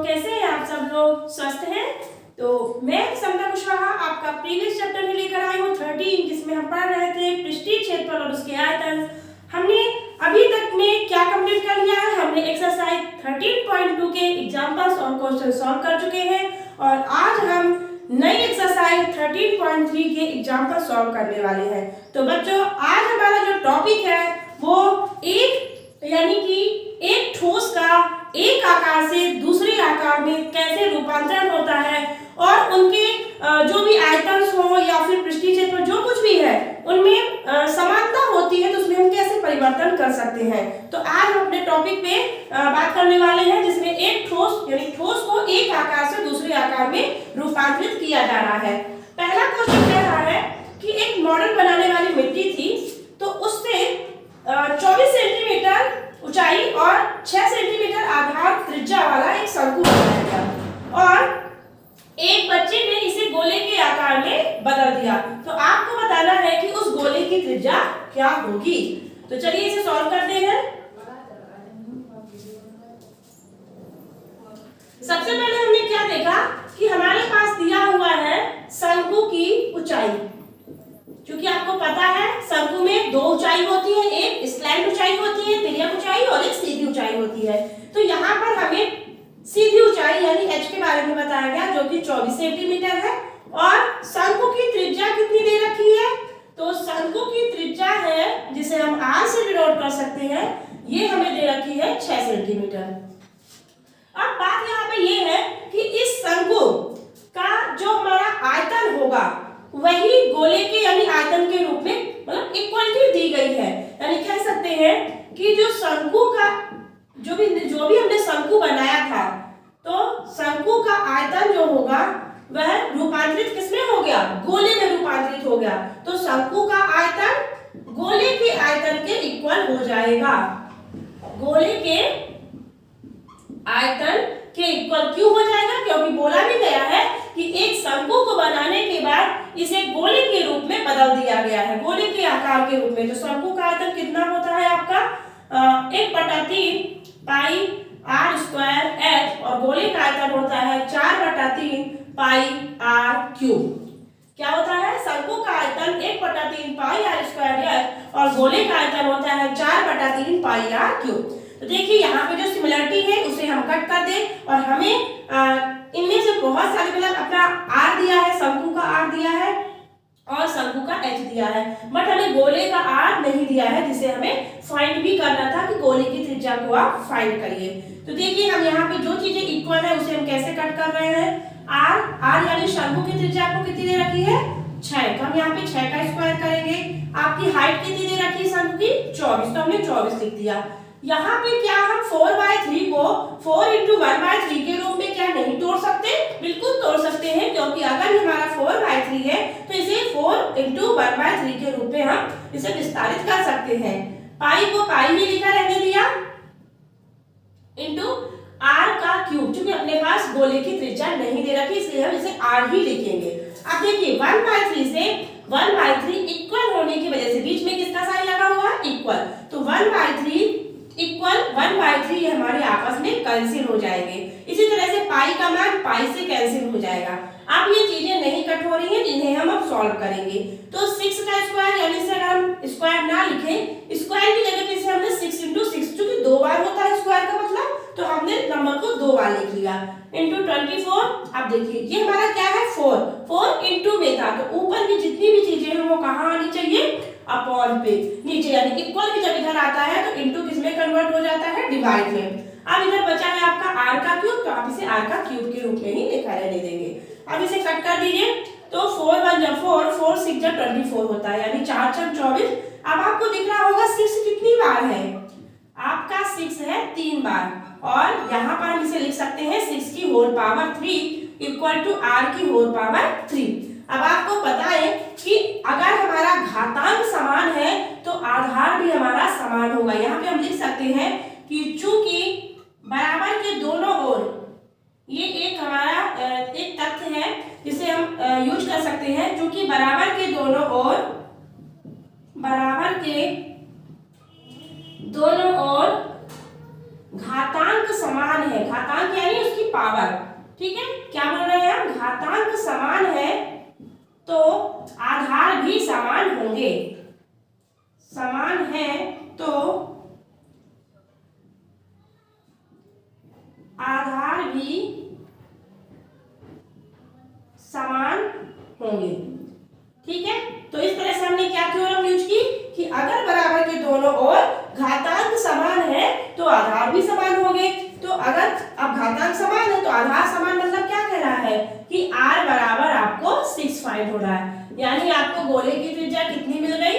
कैसे हैं आप सब लोग? स्वस्थ हैं? तो मैं समता कुशवाहा आपका प्रीवियस चैप्टर में लेकर आई हूँ 13, जिसमें हम पढ़ रहे थे पृष्ठीय क्षेत्रफल और उसके आयतन। हमने अभी तक में क्या कंप्लीट कर लिया है? हमने एक्सरसाइज 13.2 के एग्जांपल्स और क्वेश्चन सॉल्व कर चुके हैं और आज हम नई एक्सरसाइज 13.3 के एग्जांपल सॉल्व करने वाले हैं। तो बच्चों, आज हमारा जो टॉपिक है वो यानी कि एक ठोस का एक आकार से दूसरे आकार में कैसे रूपांतरण होता है और उनके जो भी आयतन हो या फिर पृष्ठीय क्षेत्रफल जो कुछ भी है उनमें समानता होती है, तो उसमें हम कैसे परिवर्तन कर सकते हैं। तो आज हम अपने टॉपिक पे बात करने वाले हैं, जिसमें एक ठोस यानी ठोस को एक आकार से दूसरे आकार में रूपांतरित किया जा रहा है। पहला क्वेश्चन कह रहा है कि एक मॉडल बनाने वाली मिट्टी थी, तो उससे 24 सेंटीमीटर ऊंचाई और 6 सेंटीमीटर आधार त्रिज्या वाला एक शंकु बनाया गया और एक बच्चे ने इसे गोले के आकार में बदल दिया। तो आपको बताना है कि उस गोले की त्रिज्या क्या होगी। तो चलिए इसे सॉल्व करते हैं। सबसे पहले हमने क्या देखा कि हमारे पास दिया हुआ है शंकु की ऊंचाई। क्योंकि आपको पता है शंकु में दो ऊंचाई होती है, एक स्लैंट ऊंचाई होती है, तिर्यक ऊंचाई, और एक सीधी ऊंचाई होती है। तो यहाँ पर हमें सीधी ऊंचाई यानी h के बारे में बताया गया, जो कि 24 सेंटीमीटर है और शंकु की त्रिज्या कितनी दे रखी है? तो शंकु की त्रिज्या है, जिसे हम r से डिनोट कर सकते हैं, ये हमें दे रखी है 6 सेंटीमीटर। अब बात यहाँ पे ये है कि इस शंकु का जो हमारा आयतन होगा वही गोले के यानी आयतन के रूप में मतलब इक्वलिटी दी गई है। यानी कह सकते हैं कि जो शंकु का जो भी हमने शंकु बनाया था, तो शंकु का आयतन जो होगा वह रूपांतरित किसमें हो गया? गोले में रूपांतरित हो गया। तो शंकु का आयतन गोले के आयतन के इक्वल हो जाएगा। गोले के आयतन के इक्वल क्यों हो जाएगा? क्योंकि बोला भी गया है कि एक शंकु को बनाने के बाद इसे गोले के रूप में बदल दिया गया है, गोले के आकार के रूप में। तो शंकु का आयतन कितना होता है आपका? 1/3 पाई r स्क्वायर h और गोले का आयतन होता है 4/3 पाई r क्यूब। क्या होता है? शंकु का आयतन 1/3 पाई r स्क्वायर h और गोले का आयतन होता है 4/3 पाई r क्यूब। तो देखिए यहाँ पे जो सिमिलरिटी है उसे हम कट कर दें और हमें इनमें से बहुत सारे मतलब अपना r दिया है, शंकु का r दिया है और शंकु का h दिया है, बट हमें गोले का r नहीं दिया है, जिसे हमें फाइंड भी करना था कि गोले की त्रिज्या को आप फाइंड करिए। तो देखिए हम यहाँ पे जो चीजें इक्वल है उसे हम कैसे कट कर रहे हैं? r यानी शंकु की त्रिज्या आपको कितनी दे रखी है? 6। तो हम यहाँ पे 6 का स्क्वायर करेंगे। आपकी हाइट कितनी दे रखी है शंकु की? 24। तो हमने 24 लिख दिया। यहाँ पे क्या हम 4/3 को 4 × 1/3 के रूप में क्या नहीं तोड़ सकते? बिल्कुल तोड़ सकते हैं, क्योंकि अगर हमारा 4/3 है तो इसे 4 × 1/3 के रूप में हम इसे विस्तारित कर सकते हैं। पाई को पाई ही लिखा रहने दिया इंटू r का क्यूब, क्योंकि अपने पास गोले की त्रिज्या नहीं दे रखी, इसलिए हम इसे r ही लिखेंगे। अब देखिए 1/3 से 1/3 इक्वल होने की वजह से बीच में किसका साइन लगा हुआ है? इक्वल। तो 1/3 इक्वल 1/3 हमारे आपस में कैंसिल हो जाएंगे। इसी तरह से पाई का मान पाई से कैंसिल हो जाएगा। अब ये चीजें नहीं कट हो रही हैं, जिन्हें हम अब सॉल्व करेंगे। तो 6 का स्क्वायर यानी से अगर हम स्क्वायर ना लिखें, स्क्वायर की जगह पे इसे हमने 6 × 6, क्योंकि 2 बार होता है स्क्वायर का मतलब, तो हमने नंबर को 2 बार लिख लिया इंटू 24। अब देखिए ये हमारा क्या है? 4 इंटू में था, तो ऊपर की जितनी भी चीजें हैं वो कहाँ आनी चाहिए? अपॉन पे नीचे, यानी इक्वल की जब इधर आता है तो इंटू किस में कन्वर्ट हो जाता है? डिवाइड में। अब इधर बचा है आपका r का क्यूब, तो आप इसे r का क्यूब के रूप में ही लिखा रहने देंगे। अब इसे कट कर दीजिए, तो 4 × 1 = 4, 4 × 6 = 24 होता है, यानी 4 × 6 = 24। अब आपको दिख रहा होगा 6 कितनी बार है? आपका 6 है 3 बार, और यहाँ पर हम इसे लिख सकते हैं 6 की होल पावर 3 = r की होल पावर 3। अब आपको पता है कि अगर हमारा घातांक समान है तो आधार भी हमारा समान होगा। यहाँ पे हम लिख सकते हैं कि चूंकि बराबर के दोनों ओर, ये एक हमारा एक तथ्य है जिसे हम यूज कर सकते हैं, चूंकि बराबर के दोनों ओर घातांक समान है, घातांक यानी उसकी पावर, ठीक है। क्या बोल रहे हैं हम, घातांक समान है तो आधार भी समान होंगे, समान है तो आधार भी समान होंगे, ठीक है। तो इस तरह से हमने क्या थ्योरम यूज की कि अगर बराबर के दोनों ओर घातांक समान है तो आधार भी समान होंगे। तो अगर अब घातांक समान है तो आधार समान मतलब क्या कह रहा है कि r बराबर आपको 6 फाइंड हो रहा है, यानी आपको गोले की त्रिज्या कितनी मिल गई,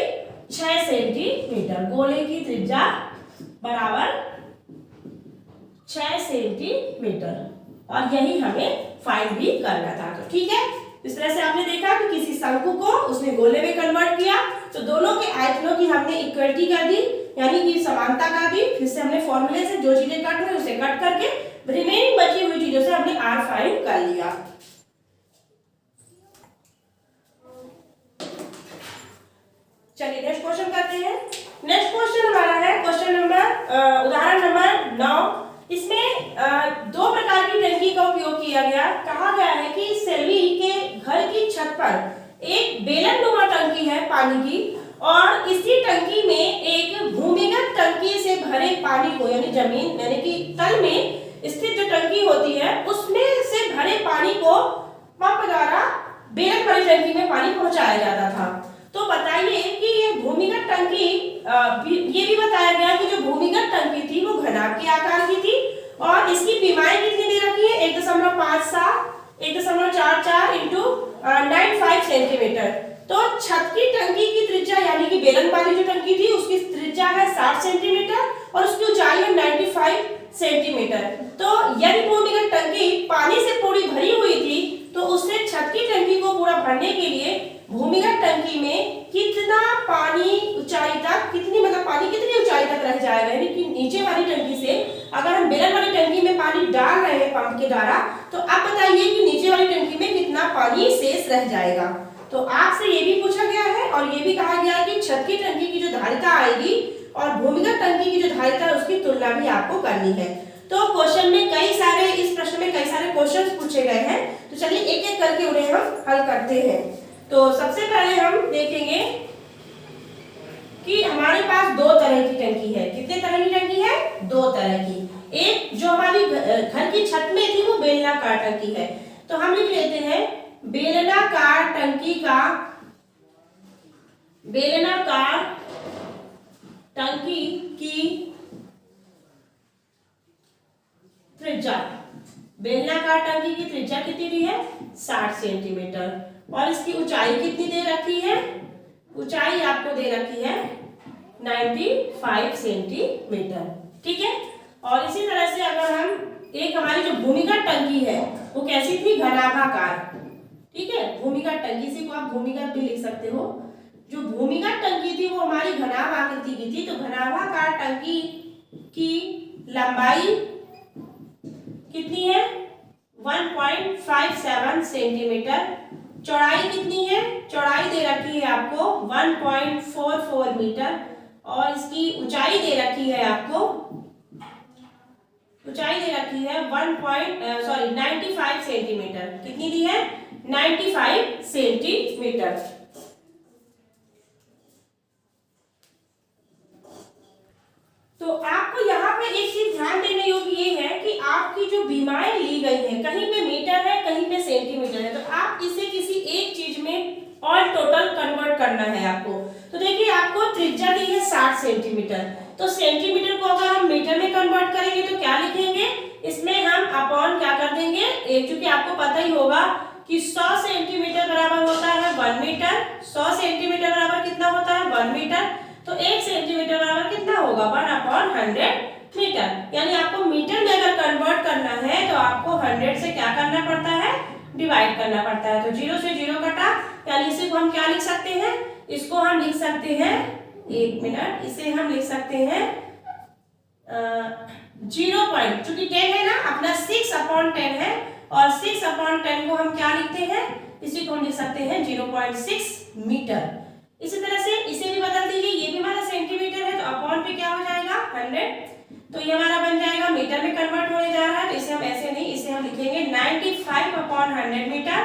6 सेंटीमीटर। गोले की त्रिज्या बराबर 6 सेंटीमीटर, और यही हमें फाइंड भी करना था। तो ठीक है, इस तरह से आपने देखा कि किसी शंकु को उसने गोले में कन्वर्ट किया, तो दोनों के आयतनों की हमने इक्वलिटी कर दी, यानी कि समानता कर दी। फिर से हमने फॉर्मूले से जो चीजें कट हुई उसे कट करके रिमेनिंग बची हुई चीजों से हमने r फाइंड कर लिया। चलिए नेक्स्ट क्वेश्चन करते हैं। नेक्स्ट क्वेश्चन हमारा है क्वेश्चन नंबर उदाहरण नंबर 9। इसमें दो प्रकार की टंकी का उपयोग किया गया। कहा गया है कि सेल्वी के घर की छत पर एक बेलननुमा टंकी है पानी की, और इसी टंकी में एक भूमिगत टंकी से भरे पानी को, यानी जमीन यानी कि तल में स्थित जो टंकी होती है उसमें से भरे पानी को पंप द्वारा बेलन वाली टंकी में पानी पहुंचाया जाता था। तो बताइए कि ये भूमिगत टंकी, ये भी बताया गया कि जो भूमिगत टंकी थी वो घनाभ के आकार की थी, और इसकी बीमारी कितनी दे रखी है, 1.44 इंटू 95 सेंटीमीटर। तो छत की टंकी की त्रिज्या यानी कि बेलन वाली जो टंकी थी उसकी त्रिज्या है 60 सेंटीमीटर और उसकी ऊंचाई है 95 सेंटीमीटर। तो यदि भूमिगत टंकी पानी से पूरी भरी हुई थी तो उससे छत की टंकी को पूरा भरने के लिए भूमिगत टंकी में कितना पानी ऊंचाई तक, कितनी मतलब पानी कितनी ऊंचाई तक रह जाएगा, यानी कि नीचे वाली टंकी से अगर हम बेलन वाली टंकी में पानी डाल रहे हैं पंप के द्वारा, तो आप बताइए कि नीचे वाली टंकी में कितना पानी शेष रह जाएगा। तो आपसे ये भी पूछा गया है और ये भी कहा गया है कि छत की टंकी की जो धारिता आएगी और भूमिगत टंकी की जो धारिता है उसकी तुलना भी आपको करनी है। तो क्वेश्चन में कई सारे, इस प्रश्न में कई सारे क्वेश्चंस पूछे गए हैं, तो चलिए एक एक करके उन्हें हम हल करते हैं। तो सबसे पहले हम देखेंगे कि हमारे पास दो तरह की टंकी है। कितने तरह की टंकी है, दो तरह की। एक जो हमारी घर की छत में थी वो बेलनाकार टंकी है, तो हम लिख लेते हैं बेलनाकार टंकी का, बेलनाकार टंकी की त्रिज्या, बेलनाकार टंकी की त्रिज्या कितनी दी है, 60 सेंटीमीटर, और इसकी ऊंचाई कितनी दे रखी है, ऊंचाई आपको दे रखी है 95 सेंटीमीटर, ठीक है। और इसी तरह से अगर हम एक हमारी जो भूमिगत टंकी है वो कैसी थी, घनाभाकार, ठीक है। भूमिगत टंकी से को आप भूमिगत भी लिख सकते हो। जो भूमिगत टंकी थी वो हमारी घनाभ आकृति की थी, तो घनाभाकार टंकी की लंबाई कितनी है, 1.57 सेंटीमीटर। चौड़ाई कितनी है, चौड़ाई दे रखी है आपको 1.44 मीटर, और इसकी ऊंचाई दे रखी है आपको, ऊंचाई दे रखी है 95 सेंटीमीटर। कितनी दी है, 95 सेंटीमीटर। तो आपको यहाँ पे एक चीज ध्यान देने योग्य ये है कि आपकी जो बीमाएं ली गई है, कहीं पे मीटर है कहीं पे सेंटीमीटर है, तो आप इसे किसी एक चीज में ऑल टोटल कन्वर्ट करना है आपको। तो देखिए आपको त्रिज्या दी है 60 सेंटीमीटर, तो सेंटीमीटर को अगर हम मीटर में कन्वर्ट करेंगे तो क्या लिखेंगे, इसमें हम अपॉन क्या कर देंगे, एक, चूंकि आपको पता ही होगा कि 100 सेंटीमीटर बराबर होता है 1 मीटर, 100 सेंटीमीटर बराबर कितना होता है 1 मीटर, तो 1 सेंटीमीटर बराबर कितना होगा 1/100 मीटर। यानी आपको मीटर में अगर कन्वर्ट करना है तो आपको 100 से क्या करना पड़ता है, डिवाइड करना पड़ता है। तो 0 से 0 कटा, यानी इसे को हम क्या लिख सकते हैं, इसको हम लिख सकते हैं, एक मिनट, इसे हम लिख सकते हैं 0 पॉइंट, चूंकि 10 है ना अपना 6/10 है, और 6/10 को हम क्या लिखते हैं, इसी को हम लिख सकते हैं 0.6 मीटर। इसी तरह से इसे भी बदल दीजिए, ये भी हमारा सेंटीमीटर है तो अपॉन पे क्या हो जाएगा 100, तो ये हमारा बन जाएगा मीटर में कन्वर्ट होने जा रहा है, तो इसे हम ऐसे नहीं, इसे हम लिखेंगे 95/100 मीटर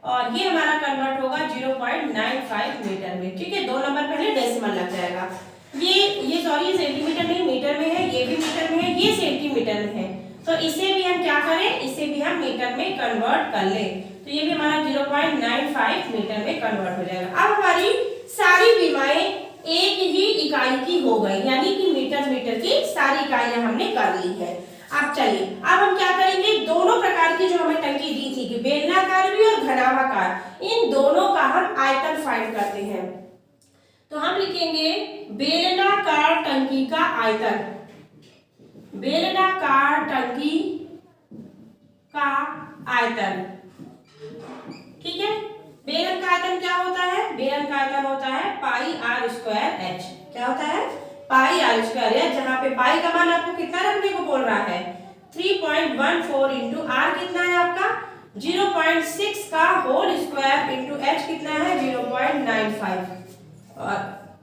और ये हमारा कन्वर्ट होगा 0.95 मीटर में। ठीक है, 2 नंबर पहले डेसिमल लग जाएगा। ये सॉरी सेंटीमीटर नहीं मीटर में है, ये भी मीटर में है, ये सेंटीमीटर में है, तो इसे भी हम क्या करें, इसे भी हम मीटर में कन्वर्ट कर लें, तो ये भी हमारा 0.95 मीटर में कन्वर्ट हो जाएगा। अब हमारी सारी बीमाएं एक ही इकाई की हो गई, यानी कि मीटर की सारी इकाइयां हमने कर ली है। अब चलिए, अब हम क्या करेंगे, दोनों प्रकार की जो हमें टंकी दी थी कि बेलनाकार भी और घनाभाकार, इन दोनों का हम आयतन फाइंड करते हैं। तो हम लिखेंगे बेलनाकार टंकी का आयतन, बेलनाकार टंकी का आयतन। ठीक है, बेलन का आयतन क्या होता है, बेलन का आयतन होता है पाई आर स्क्वायर एच। क्या होता है, पाई आर स्क्वायर एच, जहां पे पाई का मान आपको कितना रखने को बोल रहा है, 3.14 इंटू आर कितना है आपका 0.6 का होल स्क्वायर इंटू एच कितना है 0.95। और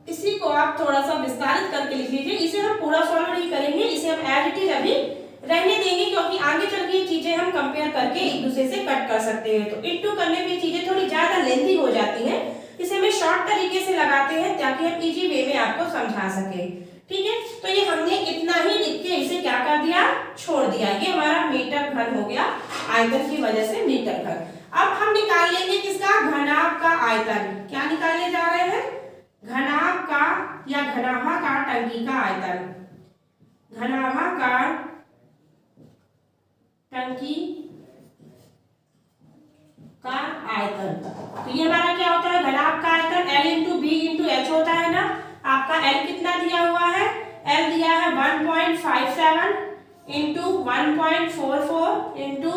इसी को आप थोड़ा सा विस्तारित करके लिख लीजिए। इसे हम पूरा सॉल्व नहीं करेंगे, इसे हम एज इट इज अभी रहने देंगे, क्योंकि आगे चल के चीजें हम कंपेयर करके एक दूसरे से कट कर सकते हैं। तो इनटू करने में चीजें थोड़ी ज्यादा लेंथी हो जाती हैं, इसे हम शॉर्ट तरीके से लगाते हैं ताकि हम इजी वे में आपको समझा सके। ठीक है, तो ये हमने इतना ही लिख के इसे क्या कर दिया, छोड़ दिया। ये हमारा मीटर घन हो गया, आयतन की वजह से मीटर घन। अब हम निकाल लेंगे किसका, घनाभ का आयतन। क्या निकालने जा रहे हैं, घनाभ का या घनाभाकार टंकी का आयतन, घनाभाकार टंकी का आयतन। तो ये हमारा क्या होता है, घनाभ का आयतन L into B into H होता है ना। आपका L कितना दिया हुआ है, L दिया है 1.57 इंटू 1.44 इंटू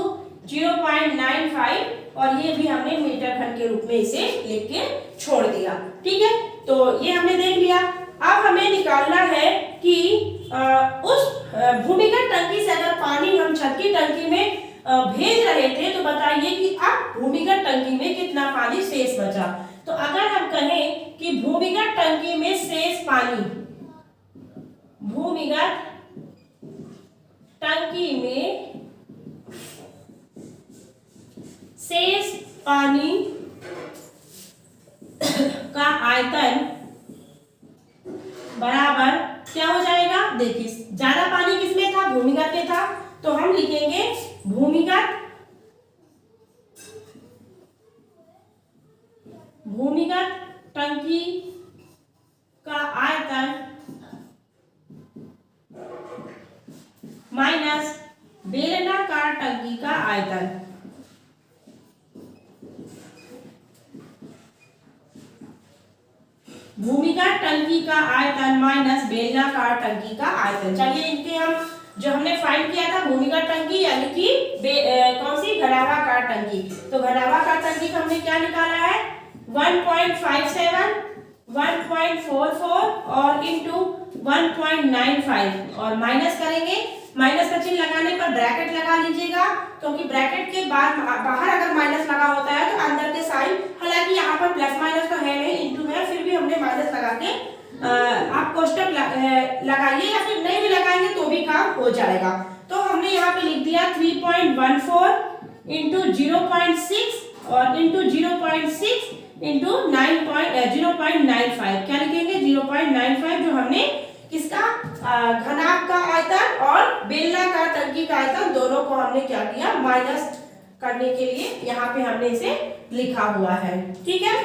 0.95 और ये भी हमने मीटर घन के रूप में इसे लिख के छोड़ दिया। ठीक है, तो ये हमने देख लिया। अब हमें निकालना है कि उस भूमिगत टंकी से अगर पानी हम छत की टंकी में भेज रहे थे, तो बताइए कि अब भूमिगत टंकी में कितना पानी शेष बचा। तो अगर हम कहें कि भूमिगत टंकी में शेष पानी, भूमिगत टंकी में शेष पानी का आयतन बराबर क्या हो जाएगा, देखिए ज्यादा पानी किसमें था, भूमिगत में था, तो हम लिखेंगे भूमिगत टंकी का आयतन माइनस बेलनाकार टंकी का आयतन। भूमिगत टंकी का आयतन माइनस बेलनाकार टंकी का आयतन। चलिए इनके हम जो हमने फाइंड किया था भूमिगत टंकी यानी कि कौन सी, घनाभाकार टंकी। तो घनाभाकार टंकी का हमने क्या निकाला है 1.57, 1.44 और इंटू 1.95 और माइनस करेंगे। माइनस का चिन्ह लगाने पर ब्रैकेट लगा लीजिएगा, क्योंकि ब्रैकेट के बाद बाहर अगर माइनस लगा होता है तो अंदर के साइन, हालांकि यहाँ पर प्लस माइनस तो है नहीं, इंटू है, फिर भी हमने माइनस लगा के आप कोष्टक लगाइए या फिर नहीं भी लगाएंगे तो भी काम हो जाएगा। तो हमने यहाँ पे लिख दिया 3.14 इंटू 0.6 और इंटू 0.6 इंटू 0.95। क्या लिखेंगे 0.95, जो हमने किसका, घनाभ का आयतन और बेलनाकार टंकी का आयतन दोनों को हमने क्या किया, माइनस करने के लिए यहाँ पे हमने इसे लिखा हुआ है। ठीक है,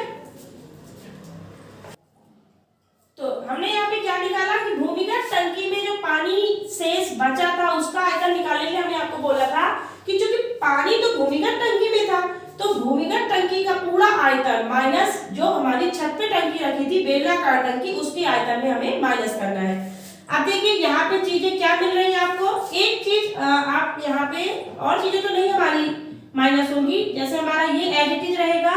तो हमने यहाँ पे क्या निकाला कि भूमिगत टंकी में जो पानी शेष बचा था उसका आयतन निकालने के लिए हमने आपको बोला था कि चूंकि पानी तो भूमिगत टंकी में था, तो भूमिगत टंकी का पूरा आयतन माइनस जो हमारी छत पे टंकी रखी थी बेलनाकार टंकी, उसके आयतन में हमें माइनस करना है। अब देखिए यहाँ पे चीजें क्या मिल रही है आपको, एक चीज आप यहाँ पे और चीजें तो नहीं हमारी माइनस होंगी, जैसे हमारा ये एज इट इज रहेगा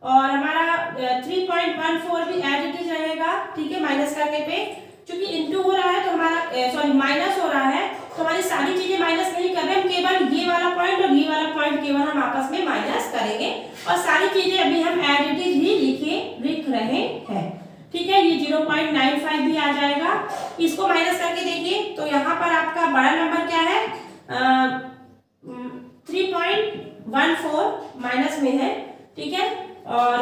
और हमारा 3.14 भी एज इट इज रहेगा। ठीक है, माइनस करने पे क्योंकि इनटू हो रहा है तो हमारा सॉरी माइनस हो रहा है, तो हमारी सारी चीजें माइनस नहीं कर रहे हैं, केवल ये वाला पॉइंट और ये वाला पॉइंट केवल हम आपस में माइनस करेंगे और सारी चीजें अभी हम एज इट इज ही लिख रहे हैं। ठीक है, ये 0.95 भी आ जाएगा। इसको माइनस करके देखिए तो यहाँ पर आपका बड़ा नंबर क्या है 3.14 1.14 माइनस में है, ठीक है, और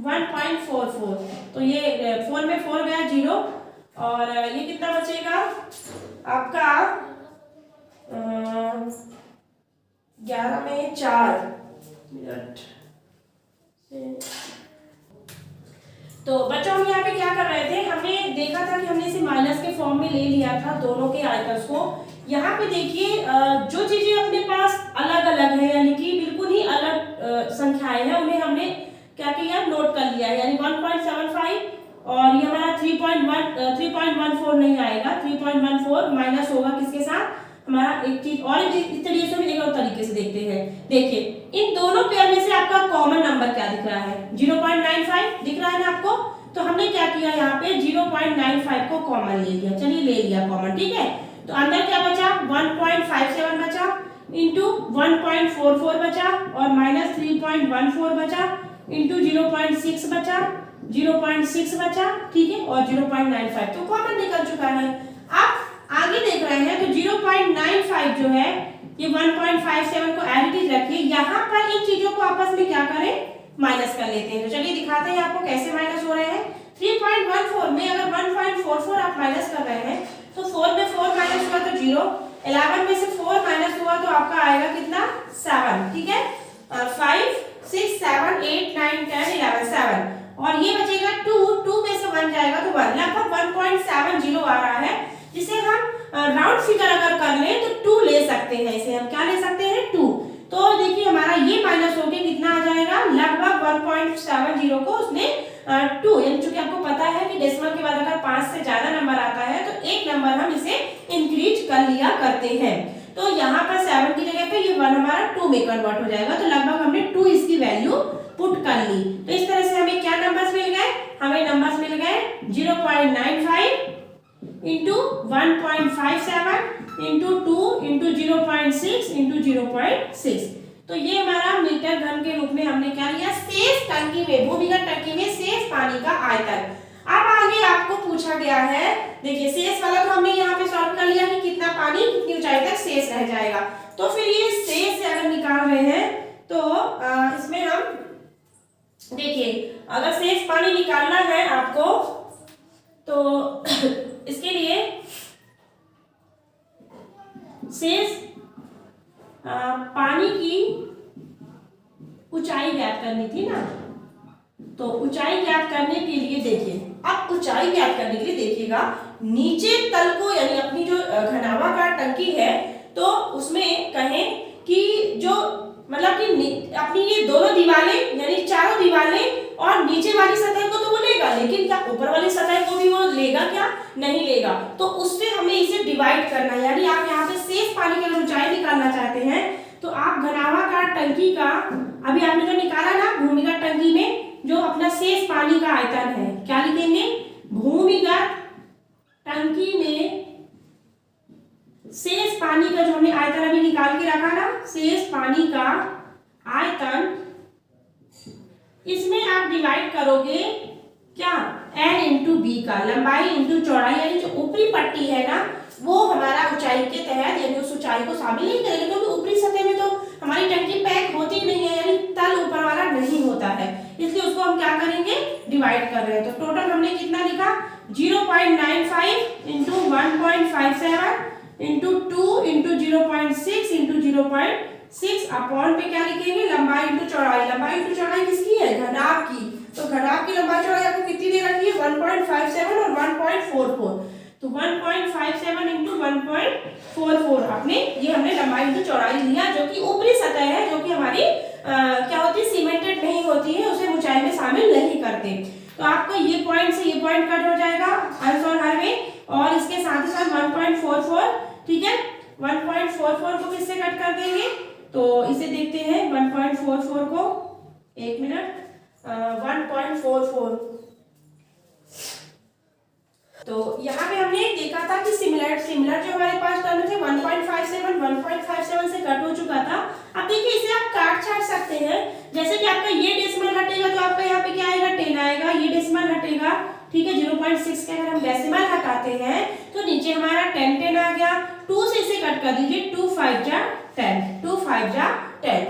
1.44, तो ये 4 में 4 गया 0, और ये कितना बचेगा आपका 11 में 4 मिनट। तो बच्चों हम यहाँ पे क्या कर रहे थे, हमने देखा था कि हमने इसे माइनस के फॉर्म में ले लिया था दोनों के आयतन को। यहाँ पे देखिए जो चीजें अपने पास अलग अलग है, यानी कि बिल्कुल ही अलग संख्याएं हैं, उन्हें हमने क्या किया, नोट कर लिया है। यानी 1.75 और ये हमारा 3.14 नहीं आएगा, 3.14 माइनस होगा किसके साथ, हमारा एक चीज और इस तरीके से भी एक और तरीके से देखते हैं। देखिए इन दोनों पेयर में से आपका कॉमन नंबर क्या दिख रहा है, 0.95 दिख रहा है ना आपको। तो हमने क्या किया, यहाँ पे 0.95 को कॉमन ले लिया, चलिए ले लिया कॉमन, ठीक है। तो अंदर क्या बचा, 1.57 बचा इंटू 1.44 बचा और माइनस 3.14 बचा इंटू 0.6 बचा, 0.6 बचा, ठीक है, और 0.95 तो कॉमन निकल चुका है। अब आगे देख रहे हैं तो 0.95 जो है ये 1.57 को एज इट इज रखिए, यहाँ पर इन चीजों को आपस में क्या करें, माइनस कर लेते हैं। तो चलिए दिखाते हैं आपको कैसे माइनस हो रहे हैं। 3.14 में अगर 1.44 आप माइनस कर रहे हैं तो 4 में 4 माइनस हुआ तो 0, 11 में से 4 माइनस हुआ तो आपका आएगा कितना, 7, ठीक है, 5 6 7 8 9 10 11 7, और ये बचेगा 2 में से 1 जाएगा तो 1, लगभग 1.70 आ रहा है, जिसे हम राउंड फिगर अगर कर लें तो 2 ले सकते हैं, इसे हम क्या ले सकते हैं, 2। तो देखिए हमारा ये माइनस होके कितना आ जाएगा, लगभग 1.70 को उसने 2, यानी चूंकि आपको पता है कि डेसिमल के बाद अगर 5 से ज्यादा नंबर आता है तो एक नंबर हम इसे इंक्रीज कर लिया करते हैं। तो यहाँ पर 7 की जगह पे ये 1 हमारा 2 में कन्वर्ट हो जाएगा, तो लगभग हमने 2 इसकी वैल्यू पुट कर ली। तो इस तरह से हमें क्या नंबर्स मिल गए, हमें नंबर्स मिल गए 0.95 इंटू 1.57 इंटू 2 इंटू 0.6 इंटू 0.6। तो ये हमारा मीटर घन के रूप में हमने क्या लिया, शेष टंकी में, भूमिगत टंकी में शेष पानी का आयतन। अब आगे आपको पूछा गया है, देखिए शेष वाला तो हमने यहाँ पे सॉल्व कर लिया कि कितना पानी कितनी ऊंचाई तक शेष रह जाएगा। तो फिर ये शेष अगर निकाल रहे हैं तो इसमें हम देखिए अगर शेष पानी निकालना है आपको तो इसके लिए शेष पानी की ऊंचाई ज्ञात करनी थी ना। तो ऊंचाई ज्ञात करने के लिए देखिए, अब ऊंचाई ज्ञात करने के लिए देखिएगा नीचे तल को, यानी अपनी जो घनाभाकार टंकी है तो उसमें कहें कि जो मतलब कि अपनी ये दोनों दीवारें यानी चारों दीवारें और नीचे वाली सतह को तो वो लेगा, लेकिन क्या ऊपर वाली सतह को भी वो लेगा, क्या नहीं लेगा। तो उससे हमें इसे डिवाइड करना है, यानी आप यहाँ पे शेष पानी की ऊंचाई निकालना चाहते हैं तो आप घनाभाकार टंकी का, अभी आपने जो निकाला ना भूमिगत टंकी में जो अपना शेष पानी का आयतन है, क्या लिखेंगे, भूमिगत टंकी में शेष पानी का जो हमने आयतन अभी निकाल के रखा ना, शेष पानी का आयतन, इसमें आप डिवाइड करोगे क्या, L इंटू बी का, लंबाई इंटू चौड़ाई, यानी जो ऊपरी पट्टी है ना वो हमारा ऊंचाई के तहत, यानी उस ऊंचाई को शामिल नहीं करेंगे क्योंकि तो ऊपरी सतह में तो हमारी टंकी पैक होती नहीं है, यानी तल ऊपर वाला नहीं होता है, इसलिए उसको हम क्या करेंगे, डिवाइड कर रहे हैं। तो टोटल हमने कितना लिखा, 0.95 into 1.57 into 2 into 0.6 into 0.6 upon पे क्या लिखेंगे, लंबाई इंटू चौड़ाई। लंबाई इंटू चौड़ाई किसकी है, घनाभ की। तो घनाभ की लंबाई चौड़ाई आपको कितनी दे रखी है, 1.57 और 1.44। तो 1.57 इंटू 1.44 आपने, ये हमने लंबाई इंटू चौड़ाई लिया, जो कि ऊपरी सतह है, जो कि हमारी क्या होती है, सीमेंटेड नहीं होती है, उसे ऊंचाई में शामिल नहीं करते। तो आपको ये पॉइंट से ये पॉइंट कट हो जाएगा आंसर हर में, और इसके साथ ही साथ 1.44, ठीक है, 1.44 को किससे कट कर देंगे, तो इसे देखते हैं 1.44 को, एक मिनट, 1.44। तो यहाँ पे हमने देखा था कि सिमिलर जो हमारे पास टर्म थे 1.57 से कट हो चुका था। अब देखिए इसे आप काट छाट सकते हैं, जैसे कि आपका ये डेसिमल हटेगा तो आपका यहाँ पे क्या आएगा, 10 आएगा, ये डेसिमल हटेगा, ठीक है, 0.6 के अगर हम डेसिमल हटाते हैं तो नीचे हमारा 10 आ गया। 2 से इसे कट कर दीजिए, 2 5 जा 10, 2 5 जा 10,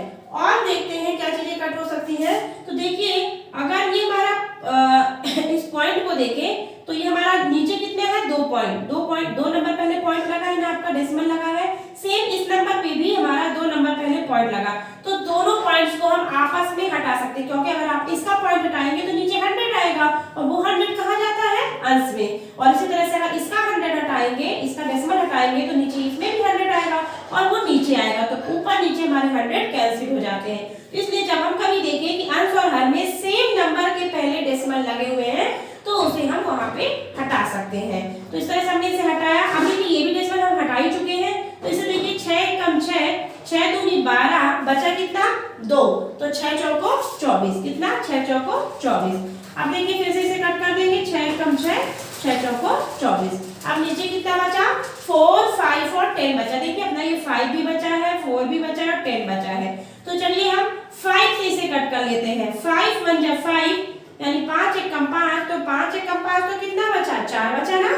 पॉइंट लगा, तो दोनों पॉइंट्स को हम आपस में हटा सकते हैं, क्योंकि अगर आप इसका पॉइंट हटाएंगे तो नीचे 100 आएगा और वो 100 कहाँ जाता है, अंश में। और इसी तरह से अगर इसका 100 हटाएंगे, इसका डेसिमल हटाएंगे तो नीचे इसमें भी 100 आएगा और वो नीचे आएगा, तो ऊपर नीचे हमारे 100 कैंसिल हो जाते हैं। इसलिए जब हम कभी देखें कि अंश और हर में सेम नंबर के पहले डेसिमल लगे हुए हैं तो उसे हम वहां पे हटा सकते हैं। तो इस तरह से हमने इसे हटाया। अभी भी ये भी डेसिमल हम हटा ही चुके हैं, तो इसे देखिए 6 कम 6, 6 दूनी 12, बचा कितना 2, तो 6 चौको 24, कितना 6 चौको 24। अब देखिए फिर से इसे कट कर देंगे, 6 कम 6, 6 चौको 24। अब नीचे कितना बचा, 4, 5 और 10 बचा। देखिए अपना ये 5 भी बचा है, 4 भी बचा है और 10 बचा है। तो चलिए हम 5 से इसे कट कर लेते हैं। 5 1 जा 5, यानी 5 1 कम 5, तो 5 1 कम 5 तो कितना बचा, 4 बचा ना,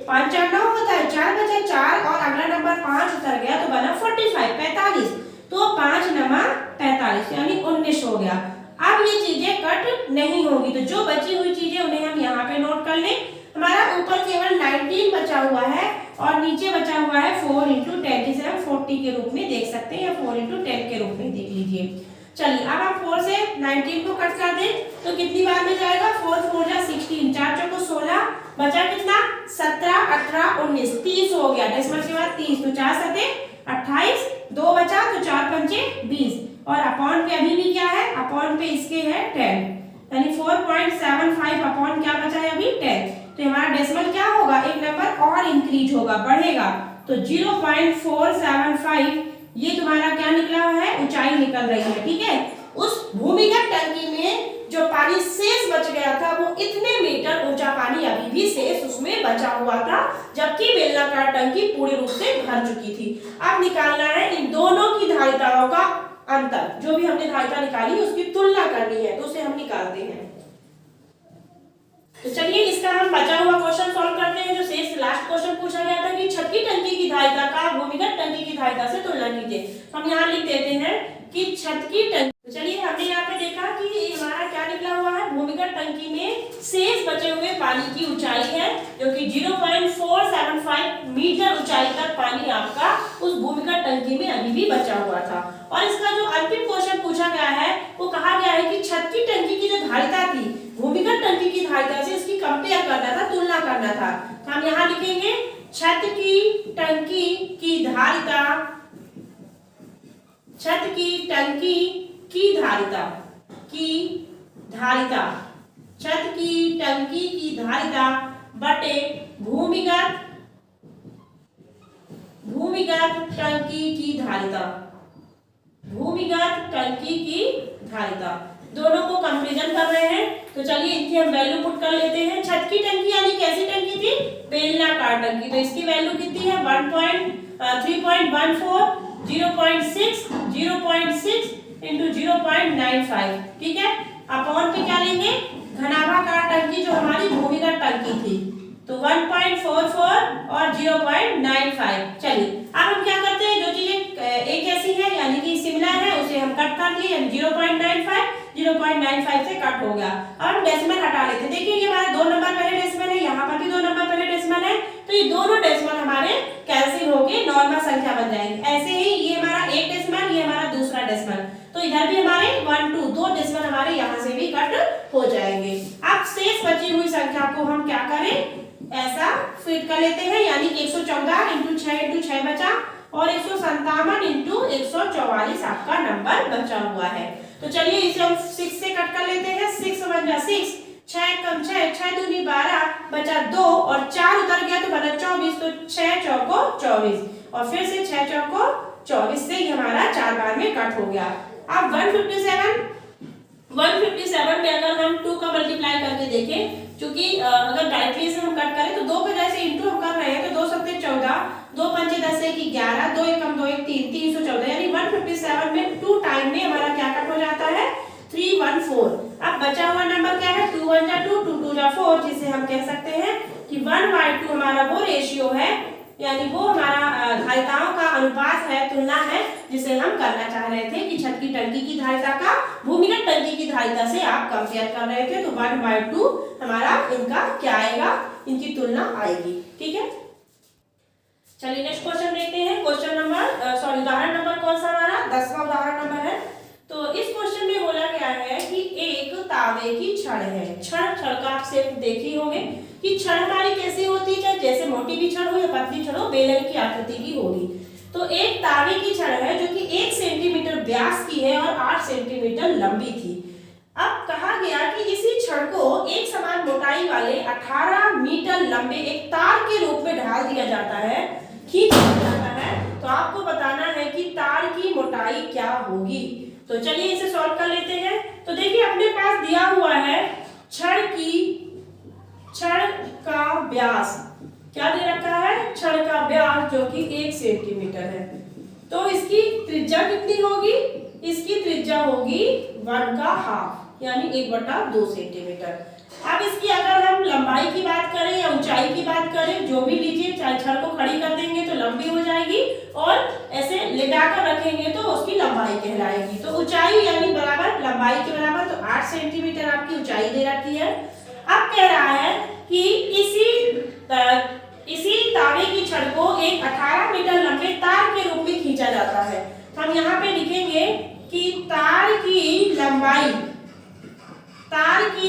5 4 9 होता है, 4 बचा 4 और अगला नंबर 5 उतर गया तो बना 45 45, तो 5 नमा 45 यानी 19 हो गया। अब ये चीजें कट नहीं होगी, तो जो बची हुई चीजें उन्हें हम यहाँ पे नोट कर लें। हमारा ऊपर केवल 19 बचा हुआ है और नीचे बचा हुआ है 4 × 10, जिसे हम 40 के रूप में देख सकते हैं या 4 × 10 के रूप में देख लीजिए। चलिए अब हम 4 से 19 को कट कर दें तो कितनी बार में जाएगा, 4 4 जा 16, 4 चौको 16, बचा कितना 17 18 19, 30 हो गया। डेसिमल के बाद 30, तो 4 7 28, 2 बचा तो 4 पंचे 20 और अपॉन पे अभी भी क्या है, अपॉन पे इसके है 10, यानी 4.75 अपॉन क्या बचा है अभी 10। तो हमारा डेसिमल क्या होगा, एक नंबर और इंक्रीज होगा, बढ़ेगा, तो 0.475 ये तुम्हारा क्या निकला है, ऊंचाई निकल रही है। ठीक है, उस भूमिगत टंकी में जो पानी शेष बच गया था वो इतने मीटर ऊंचा पानी अभी भी शेष उसमें बचा हुआ था, जबकि बेलनाकार टंकी पूरी रूप से भर चुकी थी। अब निकालना है इन दोनों की धारिताओं का अंतर, जो भी हमने धारिता निकाली उसकी तुलना करनी है, तो उसे हम निकालते हैं। तो चलिए इसका हम बचा हुआ क्वेश्चन सॉल्व करते हैं। जो शेष लास्ट क्वेश्चन पूछा गया था कि छत की टंकी की धारिता का भूमिगत टंकी की धारिता से तुलना कीजिए। हम यहाँ लिख देते हैं कि छत की टंकी, तो चलिए हमने यहाँ पे देखा कि हमारा क्या निकला हुआ है, भूमिगत टंकी में शेष बचे हुए पानी की ऊंचाई है जो कि 0.475 मीटर ऊंचाई तक पानी आपका उस भूमिगत टंकी में अभी भी बचा हुआ था। और इसका जो अंतिम क्वेश्चन पूछा गया है वो कहा गया है कि छत की टंकी की जो धारिता थी भूमिगत टंकी की धारिता से उसकी कंपेयर करना था, तुलना करना था। तो हम यहाँ लिखेंगे छत की टंकी की धारिता, छत की टंकी की धारिता, छत की टंकी की धारिता बटे भूमिगत टंकी की धारिता, भूमिगत टंकी की धारिता, दोनों को कंपैरिजन कर रहे हैं। तो चलिए इनकी हम वैल्यू पुट कर लेते हैं। छत की टंकी यानी कैसी टंकी थी, बेलनाकार टंकी, तो इसकी वैल्यू कितनी है 3.14, 0.6, 0.6 × 0.95, ठीक है। अपॉन पे क्या लेंगे, घनाभाकार टंकी जो हमारी भूमिगत टंकी थी, तो 1.44 और 0.95। चलिए अब हम क्या करते हैं, जो चीजें एक जैसी है यानी कि सिमिलर है उसे हम कट कर दिए, यानी 0.95 से कट हो गया। अब हम डेसिमल हटा लेते हैं। देखिए ये हमारे 2 नंबर पहले डेसिमल है, यहाँ पर भी 2 नंबर पहले डेसिमल है, तो ये दोनों डेसिमल हमारे कैंसिल होके नॉर्मल संख्या बन जाएंगे। ऐसे ही ये हमारा एक डेसिमल, ये हमारा दूसरा डेसिमल, तो इधर भी हमारे 1 2 डेसिमल हमारे यहाँ से भी कट हो जाएंगे। अब शेष बची हुई संख्या को हम क्या करें, ऐसा फिट कर लेते हैं, यानी 114 × 6 × 6 बचा और 157 × 144 आपका नंबर बचा हुआ है। तो चलिए इसे हम 6 से कट कर लेते हैं। 6 1 जा 6, 6 कम 6, 6 दूनी 12, बचा 2 और 4 उतर गया तो बना 24, तो 6 चौको 24 और फिर से 6 चौको 24 से ही हमारा 4 बार में कट हो गया। अब 157 में अगर हम 2 का मल्टीप्लाई करके देखें, क्योंकि अगर डायरेक्टली से हम कट करें तो 2 पे जैसे इंटू हम कर रहे हैं तो 2 सत्ते 14, 2 पंचे 10 1 11, 2 1 कम 2 1 3, 314, यानी 157 में 2 टाइम में हमारा क्या कट हो जाता है 314। अब बचा हुआ नंबर क्या है, 2 1 जा 2, 2 2 जा 4, जिसे हम कह सकते हैं कि 1/2 हमारा वो रेशियो है, यानी वो हमारा धारिताओं का अनुपात है, तुलना है, जिसे हम करना चाह रहे थे कि छत की टंकी की धारिता का भूमिगत टंकी की धारिता से आप कंपेयर कर रहे थे। तो 1/2 हमारा इनका क्या आएगा, इनकी तुलना आएगी। ठीक है, चलिए नेक्स्ट क्वेश्चन देखते हैं। क्वेश्चन नंबर उदाहरण नंबर कौन सा हमारा 10वां उदाहरण कि छड़ हमारी कैसी होती है, जैसे मोटी भी छड़ हो या पतली छड़ हो, बेलन की आकृति की होगी। तो एक तावे की छड़ है जो कि 1 सेंटीमीटर व्यास की है और 8 सेंटीमीटर लंबी थी। अब कहा गया कि इसी छड़ को एक समान मोटाई वाले 18 मीटर लंबे एक तार के रूप में ढाल दिया जाता है, खींच दिया जाता है। तो आपको बताना है कि तार की मोटाई क्या होगी। तो चलिए इसे सॉल्व कर लेते हैं। तो देखिए अपने पास दिया हुआ है छड़ का व्यास, क्या दे रखा है, छड़ का व्यास जो कि 1 सेंटीमीटर है। तो इसकी त्रिज्या कितनी होगी, इसकी त्रिज्या होगी 1/2 यानी 1/2 सेंटीमीटर। अब इसकी अगर हम लंबाई की बात करें या ऊंचाई की बात करें, जो भी लीजिए, चाहे छड़ को खड़ी कर देंगे तो लंबी हो जाएगी और ऐसे लेटाकर रखेंगे तो उसकी लंबाई कहलाएगी। तो ऊंचाई यानी बराबर लंबाई के बराबर, तो 8 सेंटीमीटर आपकी ऊंचाई दे रखी है। अब कह रहा है कि इसी तावे की छड़ को एक 18 मीटर लंबे तार के रूप में खींचा जाता है। तो हम यहाँ पे लिखेंगे कि तार की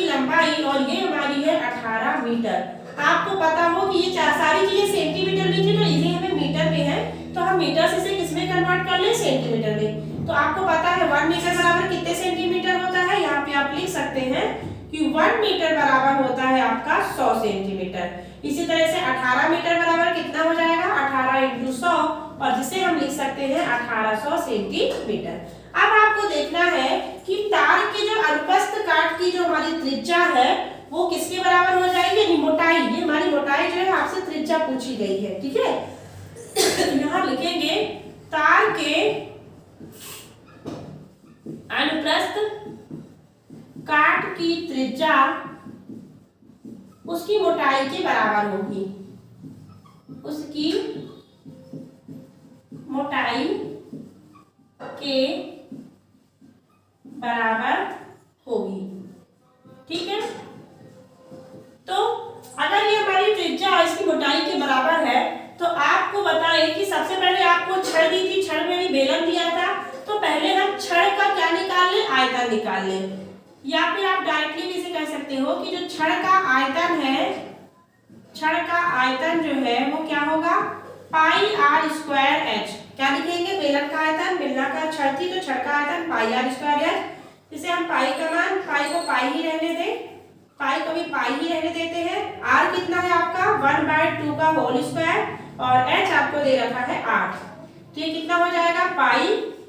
लंबाई और ये हमारी है 18 मीटर। आपको पता हो कि ये सारी चीजें सेंटीमीटर में थी, तो इसे हमें मीटर में है, तो हम मीटर से इसे किसमें कन्वर्ट कर ले, सेंटीमीटर में। तो आपको पता है 1 मीटर बराबर कितने सेंटीमीटर होता है, यहाँ पे आप लिख सकते हैं कि 1 मीटर बराबर होता है आपका 100 सेंटीमीटर। इसी तरह से 18 मीटर बराबर कितना हो जाएगा, 18 × 100, और जिसे हम लिख सकते हैं 1800 सेंटीमीटर। अब आपको देखना है कि तार के जो अनुप्रस्थ काट की जो हमारी त्रिज्या है वो किसके बराबर हो जाएगी, यानी मोटाई। ये हमारी मोटाई जो है आपसे त्रिज्या पूछी गई है, ठीक है। यहाँ लिखेंगे तार के अनुप्रस्थ काट की त्रिज्या उसकी मोटाई के बराबर होगी, उसकी मोटाई के बराबर होगी, ठीक है। तो अगर ये हमारी त्रिज्या और इसकी मोटाई के बराबर है तो आपको बताएं कि सबसे पहले आपको छड़ दी थी, छड़ में बेलन दिया था, तो पहले हम छड़ का क्या निकाल लें, आयतन निकाल लें। या फिर आप डायरेक्टली भी इसे कह सकते हो कि जो छड़ का आयतन है, छड़ का आयतन जो है वो क्या होगा, πr²h। क्या लिखेंगे, बेलन का आयतन, बेलनाकार छड़ थी तो छड़ का आयतन πr²h। इसे हम पाई का मान, पाई को पाई ही रहने दें, पाई को भी पाई ही रहने देते हैं। r कितना है आपका 1/2 का होल स्क्वायर और h आपको दे रखा है 8। तो ये कितना हो जाएगा, पाई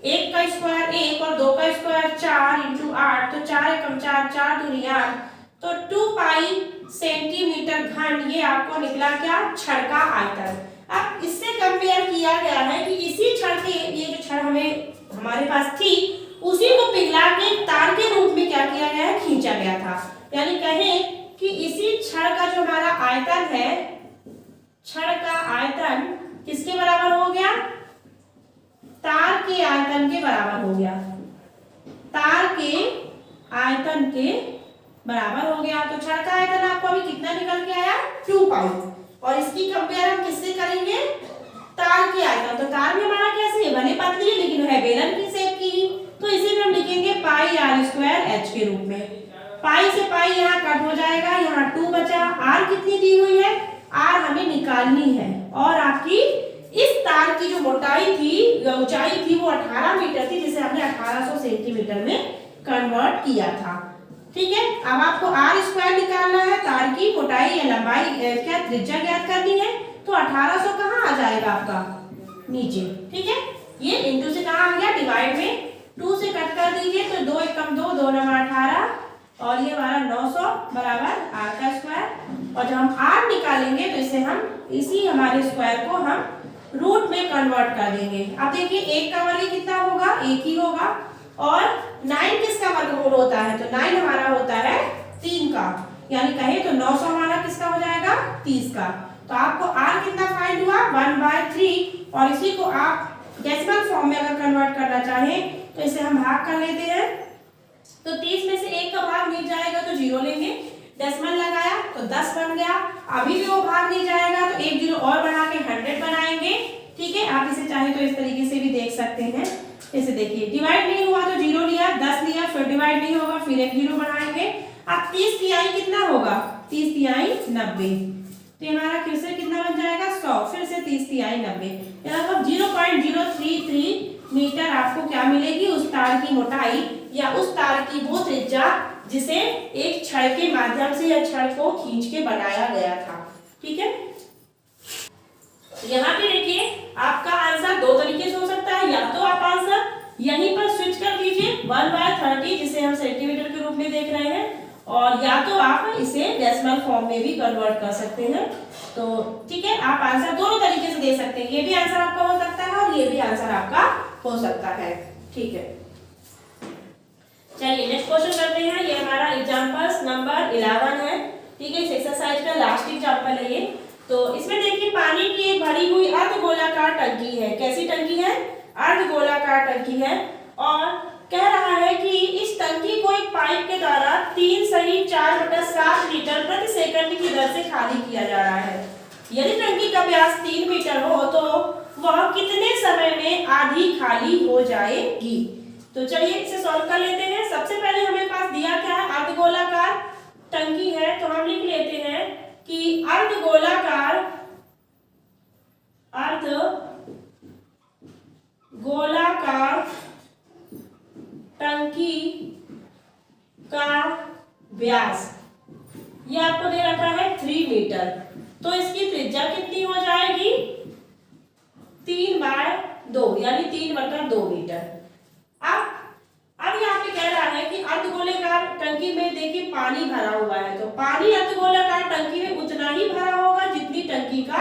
1 का स्क्वायर 1 और 2 का स्क्वायर 4 × 8, तो 4 × 4 4 दूनी 8, तो 2 पाई सेंटीमीटर घन ये आपको निकला क्या, छड़ का आयतन। अब इससे कंपेयर किया गया है कि इसी छड़ के, ये जो छड़ हमारे पास थी उसी को पिघला के तार के रूप में क्या किया गया है, खींचा गया था। यानी कहें कि इसी छड़ का जो हमारा आयतन है, छड़ का आयतन किसके बराबर हो गया, तार के आयतन के बराबर हो गया, तार के आयतन के बराबर हो गया। तो छड़ का आयतन आपको अभी कितना निकल के आया, 2 पाई, और इसकी कंपेयर हम किससे करेंगे, तार के आयतन। तो तार में हमारा कैसे है, भले पतली है लेकिन है बेलन की शेप की ही, तो इसे भी हम लिखेंगे πr²h के रूप में। पाई से पाई यहाँ कट हो जाएगा, यहाँ 2 बचा। r कितनी दी हुई है, r हमें निकालनी है, और आपकी इस तार की जो मोटाई थी, ऊंचाई थी, वो 18 मीटर थी, जिसे हमने 1800 सेंटीमीटर में कन्वर्ट किया था, ठीक है। अब आपको r² निकालना है, तार की मोटाई या लंबाई क्या त्रिज्या ज्ञात करनी है, तो 1800 कहाँ आ जाएगा आपका, नीचे, ठीक है। ये इंटू से कहाँ आ गया, डिवाइड में 2 से कट कर दीजिए, तो 2 × 1 2, 2 × 9 18, और ये हमारा 900 बराबर r का स्क्वायर। और जब हम r निकालेंगे तो इसे हम इसी हमारे स्क्वायर को हम रूट में कन्वर्ट कर देंगे। अब देखिए 1 का वर्ग कितना होगा, 1 ही होगा, और 9 किसका वर्गमूल होता है, तो 9 हमारा होता है 3 का, यानी कहे तो 900 हमारा किसका हो जाएगा, 30 का। तो आपको r कितना फाइंड हुआ, 1/3, और इसी को आप डेसिमल फॉर्म में अगर कन्वर्ट करना चाहें तो इसे हम भाग कर लेते हैं। तो 30 में से 1 का भाग नहीं जाएगा तो 0 लेंगे, डेसिमल लगाया तो 10 बन गया। अभी भी वो भाग नहीं जाएगा तो 1 0 और बढ़ा के 100 बनाएंगे, ठीक है। आप इसे चाहे तो इस तरीके से भी देख सकते हैं। जैसे देखिए डिवाइड नहीं हुआ तो 0 लिया, 10 लिया, फिर डिवाइड नहीं होगा, फिर 1 0 बढ़ाएंगे। अब 30 तिहाई कितना होगा, 30 तिहाई 90। तिहाई 90, लगभग 0.033 मीटर आपको क्या मिलेगी उस तार की मोटाई या उस तार की वो त्रिज्या जिसे एक छड़ के माध्यम से या छड़ को खींच के बनाया गया था। ठीक है, यहाँ पे देखिए आपका आंसर दो तरीके से हो सकता है, या तो आप आंसर यहीं पर स्विच कर दीजिए 1/30 जिसे हम सेंटीमीटर के रूप में देख रहे हैं, और या तो आप इसे डेसिमल फॉर्म में भी कन्वर्ट कर सकते हैं। तो ठीक है, आप आंसर दोनों तरीके से दे सकते हैं, ये भी आंसर आपका हो सकता है और ये भी आंसर आपका हो सकता है। ठीक है, चलिए नेक्स्ट क्वेश्चन करते हैं। ये हमारा एग्जांपल्स नंबर 11 है। ठीक है, इस एक्सरसाइज का लास्ट एग्जांपल है ये। तो इसमें देखिए पानी की एक भरी हुई अर्धगोलाकार टंकी है। कैसी टंकी है? अर्धगोलाकार टंकी है, और कह रहा है कि इस टंकी को एक पाइप के द्वारा 3 सही 4/7 लीटर प्रति सेकंड की दर से खाली किया जा रहा है। यदि टंकी का व्यास 3 मीटर हो तो वह कितने समय में आधी खाली हो जाएगी? तो चलिए इसे सॉल्व कर लेते हैं। सबसे pहले हमें पास दिया क्या है, अर्धगोलाकार टंकी है, तो हम लिख लेते हैं कि अर्धगोलाकार टंकी का व्यास ये आपको दे रखा है 3 मीटर, तो इसकी त्रिज्या कितनी हो जाएगी? 3/2 यानी 3/2 मीटर। अब यहाँ पे कह रहा है कि अर्धगोलाकार टंकी में देखिए पानी भरा हुआ है, तो पानी अर्धगोलाकार टंकी में उतना ही भरा होगा जितनी टंकी का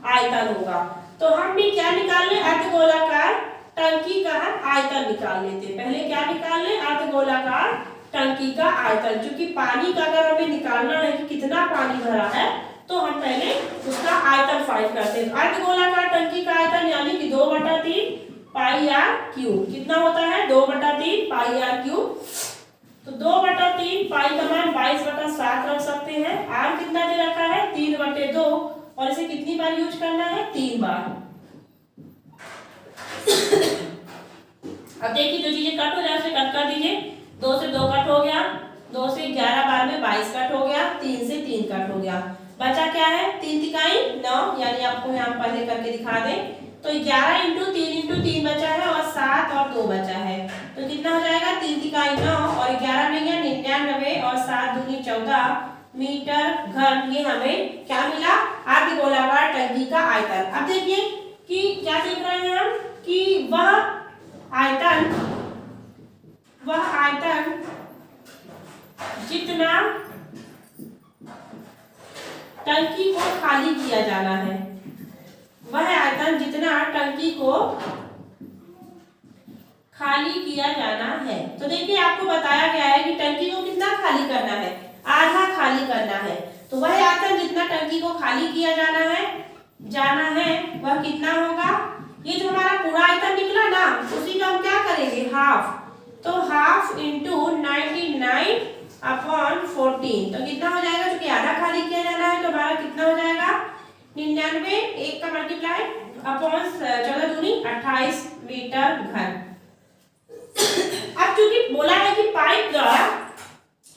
आयतन होगा। तो हम भी क्या निकाल लें, अर्धगोलाकार टंकी का आयतन निकाल लेते हैं। पहले क्या निकाल लें, अर्धगोलाकार टंकी का आयतन। क्योंकि पानी का अगर हमें निकालना है कि कितना पानी भरा है, तो हम पहले उसका आयतन फाइंड करते हैं। अर्धगोलाकार टंकी का आयतन यानी कि 2/3 पाई आर क्यूब कितना होता है, 2/3 पाई आर क्यूब। तो 2/3 पाई का मान 22/7 रख सकते हैं। आर कितना दे रखा है, 3/2, और इसे कितनी बार यूज करना है, 3 बार। अब देखिए जो चीजें कट हो जाए उसे कट कर दीजिए। 2 से 2 कट हो गया, 2 से 11 बार में 22 कट हो गया, 3 से 3 कट हो गया, बचा क्या है, 3 तिकाई 9, यानी आपको यहाँ पहले करके दिखा दें तो 11 × 3 बचा है, और 7 और 2 बचा है, तो कितना हो जाएगा, 3 तिकाई 9 और 11 में 99 और 7 दूनी 14 मीटर घन। ये हमें क्या मिला, अर्धगोलाकार टंकी का आयतन। अब देखिए कि क्या देख रहे हैं हम कि वह आयतन जितना टंकी को खाली किया जाना है, वह आयतन जितना टंकी को खाली किया जाना है। तो देखिए आपको बताया गया है कि टंकी को कितना खाली करना है, आधा खाली करना है। तो वह आयतन जितना टंकी को खाली किया जाना है वह कितना होगा, ये जो हमारा पूरा आयतन निकला ना, उसी का हम क्या करेंगे, हाफ। तो हाफ इंटू 99/14, तो कितना हो जाएगा, क्योंकि आधा खाली किया जाना है तो हमारा कितना हो जाएगा, 99, 1 का मल्टीप्लाई अपॉन 14 दूनी 28 मीटर घन। अब चूंकि बोला है कि पाइप द्वारा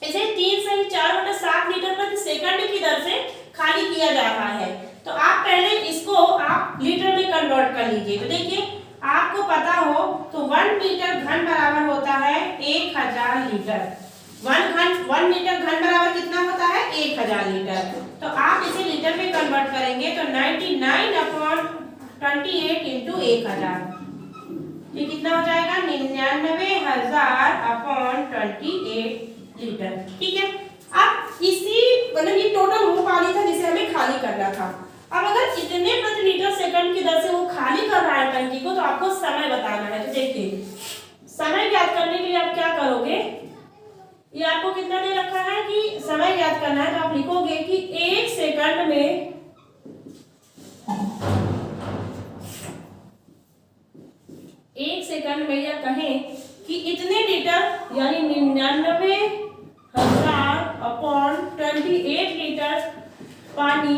इसे 3 से 4/7 लीटर प्रति सेकंड की दर से खाली किया जा रहा है, तो आप पहले इसको आप लीटर में कन्वर्ट कर लीजिए। तो देखिए आपको पता हो तो 1 मीटर घन बराबर होता है 1000 लीटर। 1 मीटर घन बराबर कितना होता है, 1000 लीटर। तो आप इसे लीटर में कन्वर्ट करेंगे तो 99/28 × 1000, ये कितना हो जाएगा, 99,000/28 लीटर। ठीक है, अब इसी मतलब ये टोटल वो पानी था जिसे हमें खाली करना था। अब अगर इतने प्रति लीटर सेकंड की दर से वो खाली कर रहा है टंकी को, तो आपको समय बताना है। तो देखिए समय ज्ञात करने के लिए आप क्या करोगे, ये आपको कितना दे रखा है कि समय ज्ञात करना है, तो आप लिखोगे कि 1 सेकंड में 1 सेकंड में या कहें कि इतने लीटर यानी 99,000/28 लीटर पानी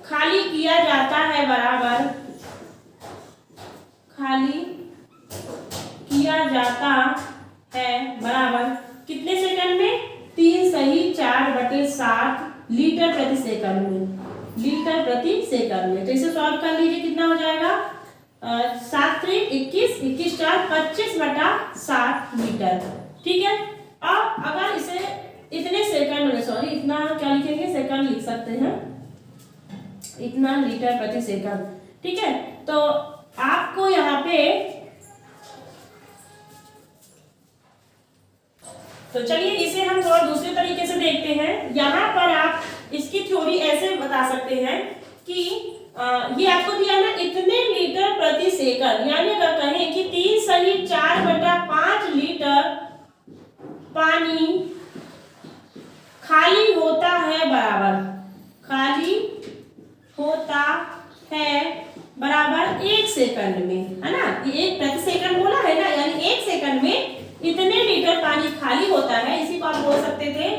खाली किया जाता है, बराबर खाली किया जाता है बराबर कितने सेकंड में, 3 सही 4/7 लीटर प्रति सेकंड में। लीटर प्रति सेकंड में। तो इसे सॉल्व कर लीजिए, कितना हो जाएगा 7 3 21, 21 4 25/7 लीटर। ठीक है। अब अगर इसे इतने सेकंड में, सॉरी इतना क्या लिखेंगे, सेकंड लिख सकते हैं, इतना लीटर प्रति सेकंड। ठीक है। तो आपको यहाँ पे, तो चलिए इसे हम थोड़ा दूसरे तरीके से देखते हैं। यहाँ पर आप इसकी थ्योरी ऐसे बता सकते हैं कि ये आपको दिया ना इतने लीटर प्रति सेकंड, यानी अगर कहें कि 3 सही 4/5 लीटर पानी खाली होता है बराबर, खाली होता है बराबर 1 सेकंड में, है ना, ये 1 प्रति सेकंड बोला है ना, यानी 1 सेकंड में इतने लीटर पानी खाली होता है। इसी को आप बोल सकते थे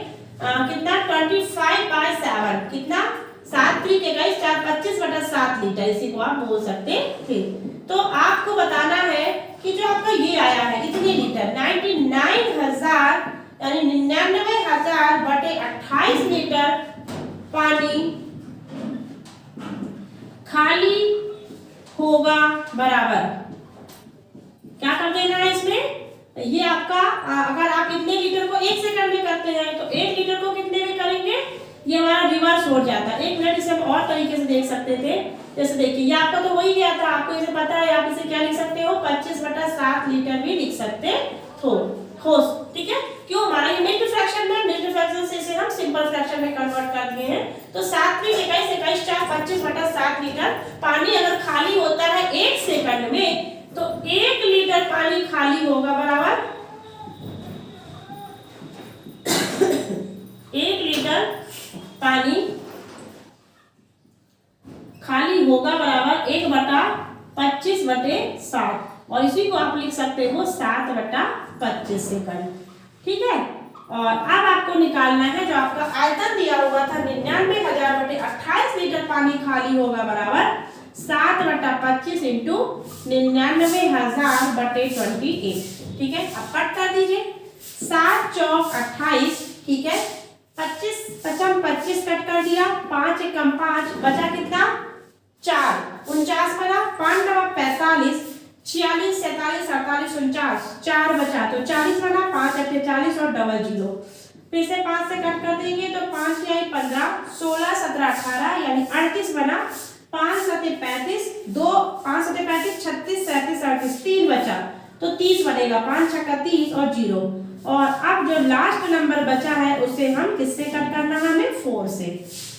कितना 25/7, कितना 7 3 21 4 25/7 लीटर, इसी को आप बोल सकते थे। तो आपको बताना है कि जो आपका ये आया है इतने लीटर 99,000 यानी 99,000/28 लीटर पानी खाली होगा बराबर, क्या कर देना है इसमें, ये आपका अगर आप इतने लीटर को 1 सेकंड में करते हैं तो 1 लीटर को कितने में करेंगे, ये हमारा रिवर्स हो जाता है। 1 मिनट इसे हम और तरीके से देख सकते थे। जैसे देखिए ये आपका तो वही गया था, आपको इसे पता है, आप इसे क्या लिख सकते हो 25/7 लीटर भी लिख सकते हो। ठीक है। क्यों, हमारा ये मिड फ्रैक्शन में, मिड फ्रैक्शन से इसे हम सिंपल फ्रैक्शन में कन्वर्ट कर दिए हैं। तो 7 3 21 21 4 25/7 लीटर पानी अगर खाली होता है 1 सेकंड में, तो 1 लीटर पानी खाली होगा बराबर 1 लीटर पानी खाली होगा बराबर 1/25/7, और इसी को आप लिख सकते हो 7/25 सेकंड। ठीक है। और अब आपको निकालना है जो आपका आयतन दिया हुआ था 99,000/28 लीटर पानी खाली होगा बराबर 7/25 इंटू 99,000/28। ठीक है। अब कट कर दीजिए, 7 चौक 28, ठीक है, 25 55 25 कट कर दिया, 5 एकम 5, बचा कितना 4, 49 बना, 5 9 45, 46 47 48 49, 4 बचा तो 40 बना, 5 8 40 और डबल 0, फिर से 5 से कट कर देंगे तो 5 6 15 16 17 18 यानी 38 बना, 5 7 35, 2 5 7 35 36 37 38, 3 बचा तो 30 बनेगा, 5 6 30 और 0। और अब जो लास्ट नंबर बचा है उसे हम किससे कट करना है, हमें 4 से,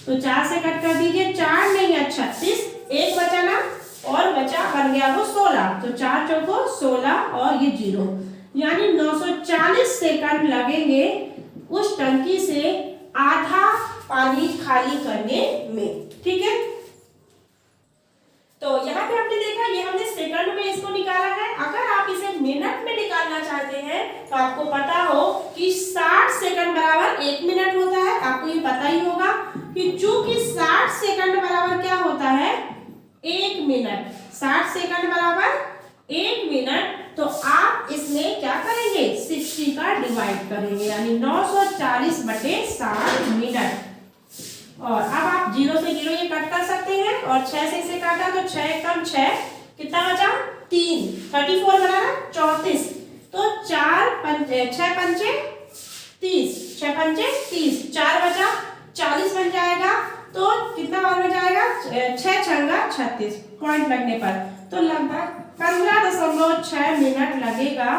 तो 4 से कट कर दीजिए, 4 नहीं है 36, 1 बचा ना, और बचा बन गया वो 16, तो 4 चौको 16 और ये 0, यानी 940 सेकंड लगेंगे उस टंकी से आधा पानी खाली करने में। ठीक है। तो यहाँ पे आपने देखा, ये हमने सेकंड में इसको निकाला है। अगर आप इसे मिनट में निकालना चाहते हैं तो आपको पता हो कि 60 सेकंड बराबर 1 मिनट होता है। आपको ये पता ही होगा कि चूंकि 60 सेकंड बराबर क्या होता है 1 मिनट, 60 सेकंड बराबर 1 मिनट, तो आप इसमें क्या करेंगे 60 का डिवाइड करेंगे, यानी 940/60 मिनट। और अब आप 0 से 0 ये कट कर सकते हैं, और 6 से इसे काटा तो 6 एकम 6, कितना बचा 3, 34 बना 34, तो 4 6 पंचे 30, 6 पंचे 30, 4 बचा 40 बन जाएगा, तो कितना बार में जाएगा 6 छंगा 36 पॉइंट लगने पर, तो लगभग 15.6 मिनट लगेगा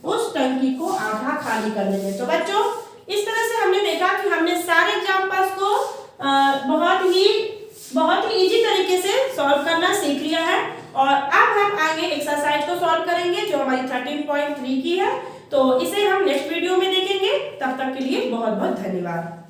उस टंकी को आधा खाली करने में। तो बच्चों इस तरह से हमने देखा कि हमने सारे एग्जांपल्स को बहुत ही इजी तरीके से सॉल्व करना सीख लिया है। और अब हम आगे एक्सरसाइज को सॉल्व करेंगे जो हमारी 13.3 की है। तो इसे हम नेक्स्ट वीडियो में देखेंगे। तब तक के लिए बहुत बहुत धन्यवाद।